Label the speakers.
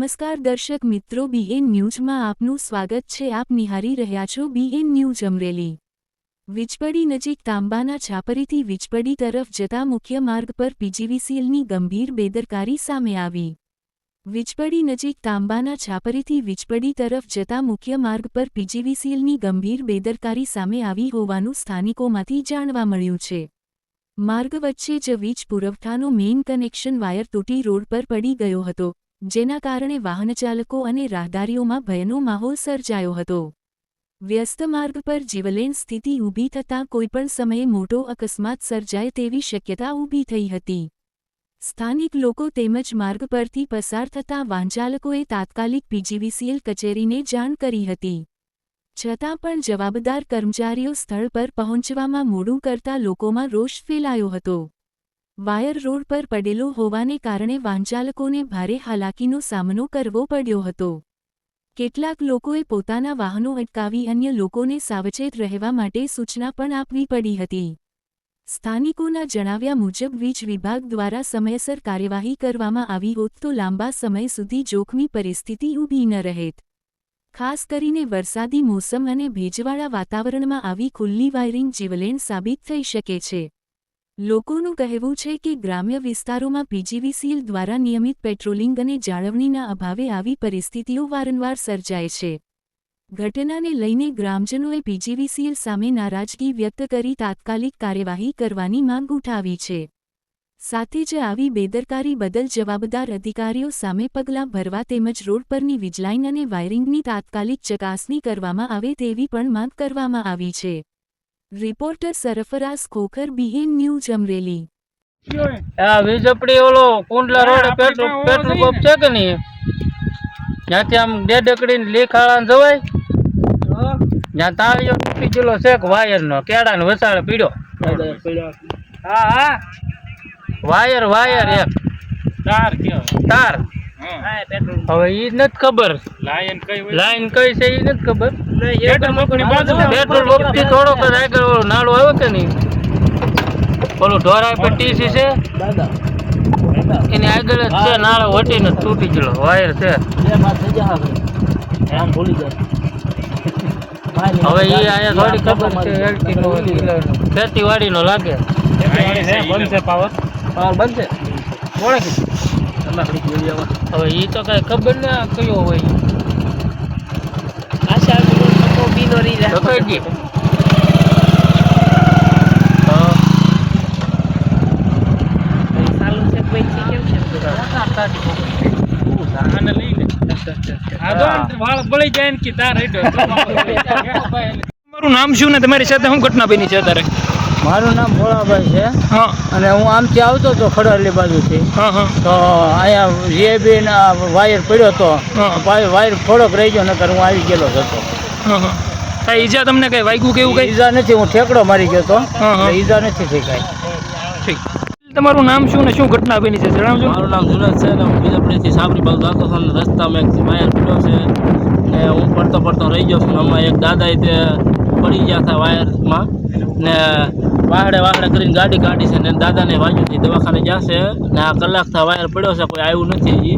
Speaker 1: નમસ્કાર દર્શક મિત્રો, બીએન ન્યૂઝમાં આપનું સ્વાગત છે। આપ નિહારી રહ્યા છો બીએન ન્યૂઝ અમરેલી। વીજપડી નજીક તાંબાના છાપરીથી વીજપડી તરફ જતા મુખ્ય માર્ગ પર પીજીવીસીએલની ગંભીર બેદરકારી સામે આવી। વીજપડી નજીક તાંબાના છાપરીથી વીજપડી તરફ જતા મુખ્ય માર્ગ પર પીજીવીસીએલની ગંભીર બેદરકારી સામે આવી હોવાનું સ્થાનિકોમાંથી જાણવા મળ્યું છે। માર્ગ વચ્ચે જ વીજ પુરવઠાનો મેઇન કનેક્શન વાયર તૂટી રોડ પર પડી ગયો હતો, જેના કારણે વાહનચાલકો અને રાહદારીઓમાં ભયનો માહોલ સર્જાયો હતો। વ્યસ્ત માર્ગ પર જીવલેણ સ્થિતિ ઊભી થતાં કોઈપણ સમયે મોટો અકસ્માત સર્જાય તેવી શક્યતા ઊભી થઈ હતી। સ્થાનિક લોકો તેમજ માર્ગ પરથી પસાર થતા વાહનચાલકોએ તાત્કાલિક પીજીવીસીએલ કચેરીને જાણ કરી હતી, છતાં પણ જવાબદાર કર્મચારીઓ સ્થળ પર પહોંચવામાં મોડું કરતા લોકોમાં રોષ ફેલાયો હતો। વાયર રોડ પર પડેલો હોવાને કારણે વાહનચાલકોને ભારે હાલાકીનો સામનો કરવો પડ્યો હતો। કેટલાક લોકોએ પોતાના વાહનો અટકાવી અન્ય લોકોને સાવચેત રહેવા માટે સૂચના પણ આપવી પડી હતી। સ્થાનિકોના જણાવ્યા મુજબ વીજ વિભાગ દ્વારા સમયસર કાર્યવાહી કરવામાં આવી હોત તો લાંબા સમય સુધી જોખમી પરિસ્થિતિ ઊભી ન રહેત। ખાસ કરીને વરસાદી મોસમ અને ભેજવાળા વાતાવરણમાં આવી ખુલ્લી વાયરિંગ જીવલેણ સાબિત થઈ શકે છે। લોકોનું કહેવું છે કે ગ્રામ્ય વિસ્તારોમાં પીજીવીસીએલ દ્વારા નિયમિત પેટ્રોલિંગ અને જાળવણીના અભાવે આવી પરિસ્થિતિઓ વારંવાર સર્જાય છે। ઘટનાને લઈને ગ્રામજનોએ પીજીવીસીએલ સામે નારાજગી વ્યક્ત કરી તાત્કાલિક કાર્યવાહી કરવાની માંગ ઉઠાવી છે। સાથે જ આવી બેદરકારી બદલ જવાબદાર અધિકારીઓ સામે પગલાં ભરવા તેમજ રોડ પરની વીજલાઇન અને વાયરિંગની તાત્કાલિક ચકાસણી કરવામાં આવે તેવી પણ માંગ કરવામાં આવી છે। Reporter Sarfaraz Khokhar, BN news Amreli.
Speaker 2: Vijpadi ઓલો કુંડલા રોડ પેટ્રોલ પંપ છે કે નહીં, ત્યાંથી આમ ડેડકડી લેખાળા જવાય, જ્યાં તાળીઓ તૂટી ગયેલો છે વાયરનો, કેળાનો વસાડે પીડ્યો। હા હા, વાયર એક તાર હવે ઈ નથી ખબર, લાઈન કઈ છે ઈ નથી ખબર। પેટ્રોલ પંપ થી થોડોક જ આગળ ઓલો નાળો આવ્યો કે નહીં, ઓલું ઢોરાઈ પર ટીસી છે એની આગળ જ છે નાળો, વટીને તૂટી ગયેલો વાયર છે। હવે ઈ અહીંયા થોડી ખબર છે, એલટી નો ખેતીવાડી નો લાગે બનશે, પાવર બનશે કોણે કીધું? હવે ઈ તો કઈ ખબર ના કયો હોય।
Speaker 3: તમારું નામ શું ને તમારી સાથે શું ઘટના બની છે અત્યારે?
Speaker 2: મારું નામ ભોળાભાઈ છે।
Speaker 3: હા,
Speaker 2: અને હું આમથી આવતો હતો ખડરલી બાજુથી, તો અહીંયા જીએબી ના વાયર પડ્યો હતો, વાયર થોડોક રહી ગયો, નકર હું આવી ગયેલો હતો।
Speaker 3: કઈ ઈજા તમને કઈ વાગ્યું કે એવું કઈ?
Speaker 2: ઈજા નથી, હું ઠેકડો મારી ગયો હતો, ઈજા નથી થઈ કઈ।
Speaker 3: ઠીક, તમારું નામ શું ને શું ઘટના બની છે જણાવજો।
Speaker 4: મારું નામ જુનેદ છે ને હું બીજાપડીથી સાબરી બાજુ જતો હતો ને રસ્તામાં એક વાયર પડ્યો છે ને હું પડતો રહી ગયો છું। આમાં એક દાદા તે પડી ગયા હતા વાયરમાં ને વાહડે કરીને ગાડી કાઢી છે ને દાદાને વાગ્યું છે, દવાખાને ગયા છે ને આ કલાક થા વાયર પડ્યો છે, કોઈ આવ્યું નથી।